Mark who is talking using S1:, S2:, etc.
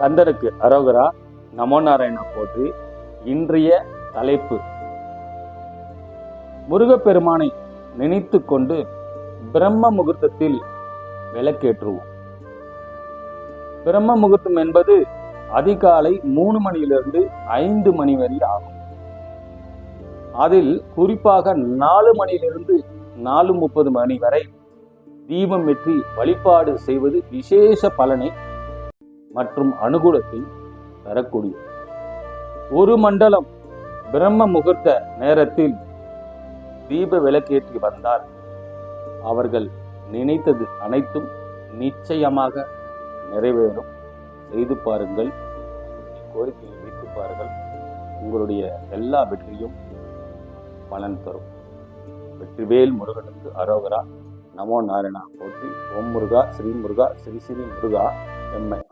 S1: கந்தருக்கு அரோகரா. நமோ நாராயணா போற்றி. இன்றைய தலைப்பு: முருகப்பெருமானை நினைத்து கொண்டு பிரம்ம முகூர்த்தத்தில் விளக்கேற்றுவோம். பிரம்ம முகூர்த்தம் என்பது அதிகாலை 3 மணியிலிருந்து 5 மணி வரை ஆகும். அதில் குறிப்பாக 4 மணியிலிருந்து 4:30 மணி வரை தீபம் ஏற்றி வழிபாடு செய்வது விசேஷ பலனை மற்றும் அனுகூலத்தை தரக்கூடிய ஒரு மண்டலம் பிரம்ம முகூர்த்த நேரத்தில் தீப விளக்கேற்றி வந்தால் அவர்கள் நினைத்தது அனைத்தும் நிச்சயமாக நிறைவேறும். செய்து பாருங்கள், கோரிக்கையை வைத்து பாருங்கள். உங்களுடைய எல்லா வெற்றியும் பலன் தரும். வெற்றிவேல் முருகனுக்கு அரோகரா. நமோ நாராயணா போற்றி. ஓம் முருகா, ஸ்ரீ முருகா, ஸ்ரீ ஸ்ரீ முருகா. எம்மை